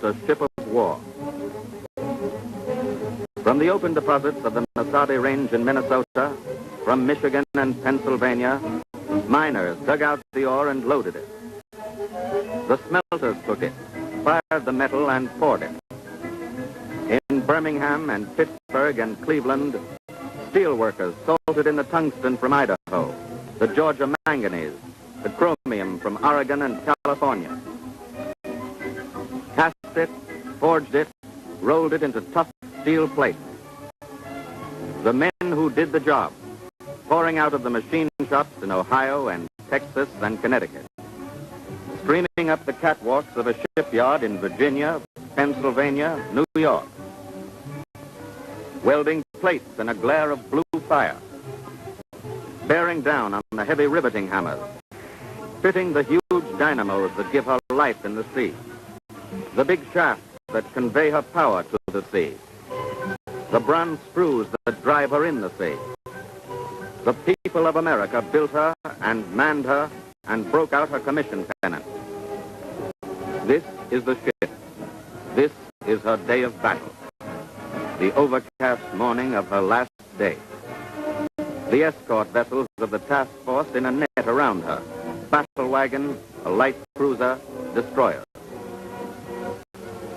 a ship of war. From the open deposits of the Mesabi Range in Minnesota, from Michigan and Pennsylvania, miners dug out the ore and loaded it. The smelters took it, fired the metal, and poured it. In Birmingham and Pittsburgh and Cleveland, steelworkers salted in the tungsten from Idaho, the Georgia manganese, the chromium from Oregon and California. Cast it, forged it, rolled it into tough steel plates. The men who did the job, pouring out of the machine shops in Ohio and Texas and Connecticut, streaming up the catwalks of a shipyard in Virginia, Pennsylvania, New York, welding plates in a glare of blue fire, bearing down on the heavy riveting hammers, fitting the huge dynamos that give her life in the sea, the big shafts that convey her power to the sea, the bronze screws that drive her in the sea. The people of America built her and manned her and broke out her commission pennant. This is the ship. This is her day of battle. The overcast morning of her last day. The escort vessels of the task force in a net around her. Battle wagon, a light cruiser, destroyers.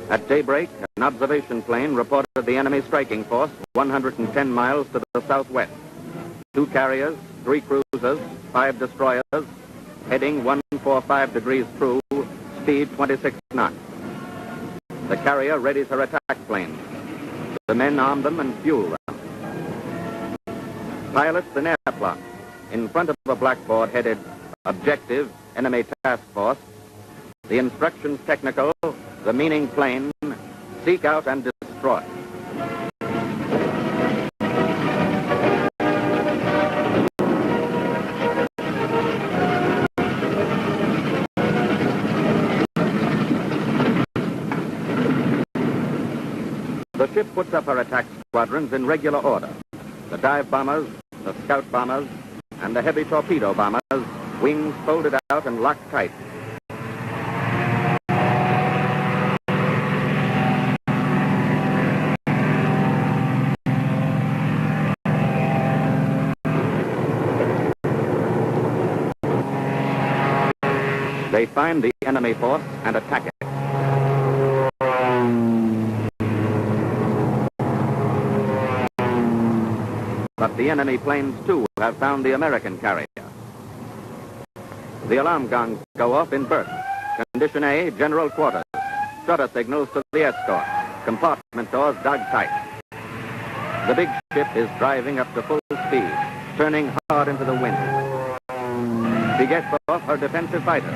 At daybreak, an observation plane reported the enemy striking force 110 miles to the southwest. 2 carriers, 3 cruisers, 5 destroyers, heading 145 degrees true, speed 26 knots. The carrier readies her attack planes. The men arm them and fuel them. Pilots an airplane. In front of a blackboard headed Objective, Enemy Task Force. The instructions technical, the meaning plain, seek out and destroy. The ship puts up her attack squadrons in regular order. The dive bombers, the scout bombers, and the heavy torpedo bombers, wings folded out and locked tight. They find the enemy force and attack it. But the enemy planes, too, have found the American carrier. The alarm gongs go off in berth. Condition A, general quarters. Shutter signals to the escort. Compartment doors dug tight. The big ship is driving up to full speed, turning hard into the wind. She gets off her defensive fighter.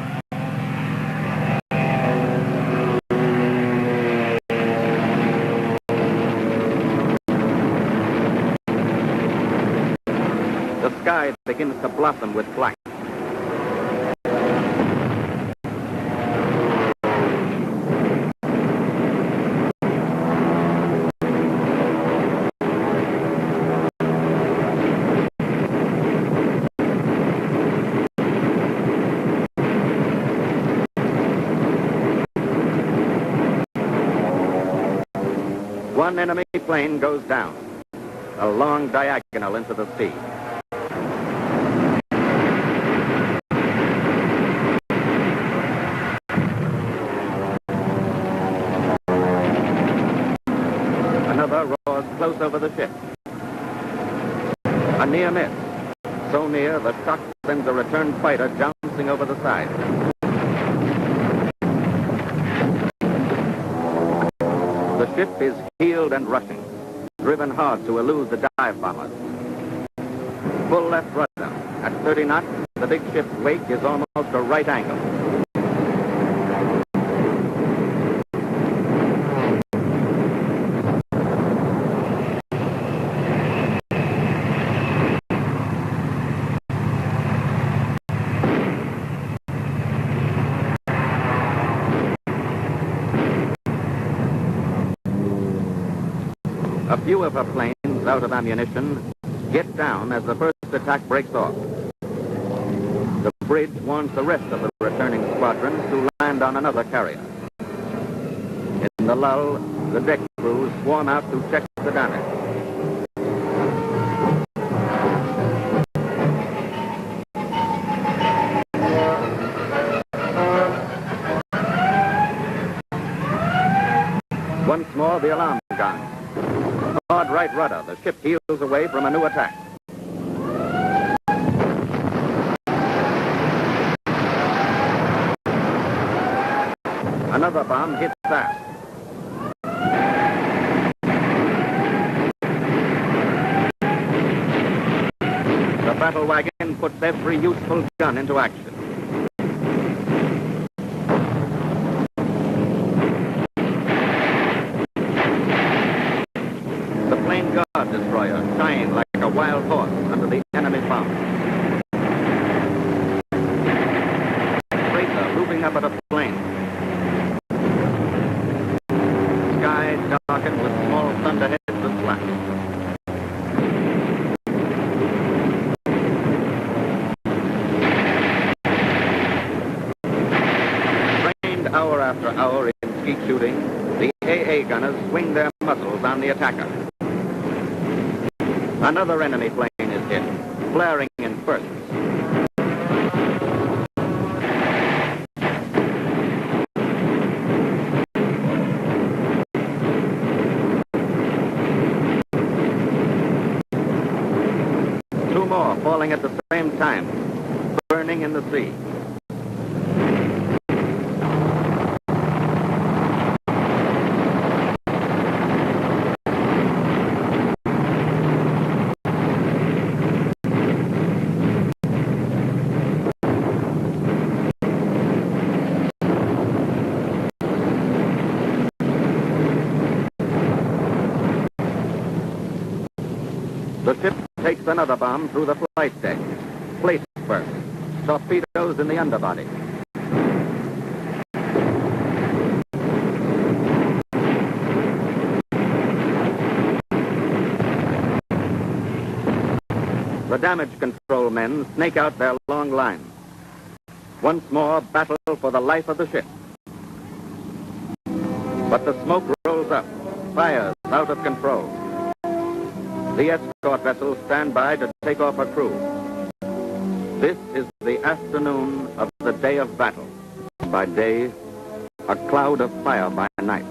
The sky begins to blossom with black. One enemy plane goes down, a long diagonal into the sea. Another roars close over the ship. A near miss. So near, the shock sends a return fighter jouncing over the side. The ship is heeled and rushing, driven hard to elude the dive bombers. Full left rudder. At 30 knots, the big ship's wake is almost a right angle. A few of her planes, out of ammunition, get down as the first attack breaks off. The bridge warns the rest of the returning squadrons to land on another carrier. the lull, the deck crews swarm out to check the damage. Once more, the alarm gong. Hard right rudder, the ship heels away from a new attack. Another bomb hits fast. The battle wagon puts every useful gun into action. The plane guard destroyer shines like a wild horse under the enemy bomb. Freighter looping up at a plane. Sky darkened with small thunderheads and flash. Hour after hour in skeet shooting, the AA gunners swing their muzzles on the attacker. Another enemy plane is hit, flaring in bursts. Two more falling at the same time, burning in the sea. The ship takes another bomb through the flight deck. Plate burst. Torpedoes in the underbody. The damage control men snake out their long lines. Once more, battle for the life of the ship. But the smoke rolls up. Fires out of control. The escort vessels stand by to take off her crew. This is the afternoon of the day of battle. By day, a cloud of fire by night.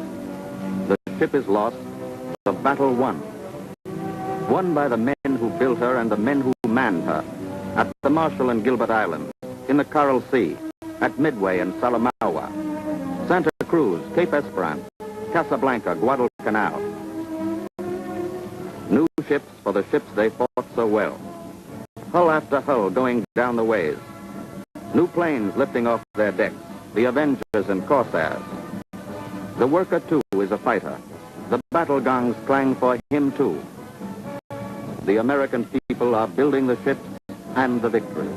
The ship is lost, the battle won. Won by the men who built her and the men who manned her. At the Marshall and Gilbert Islands, in the Coral Sea, at Midway and Salamaua, Santa Cruz, Cape Esperance, Casablanca, Guadalcanal. New ships for the ships they fought so well. Hull after hull going down the ways. New planes lifting off their decks, the Avengers and Corsairs. The worker, too, is a fighter. The battle gongs clang for him, too. The American people are building the ships and the victory.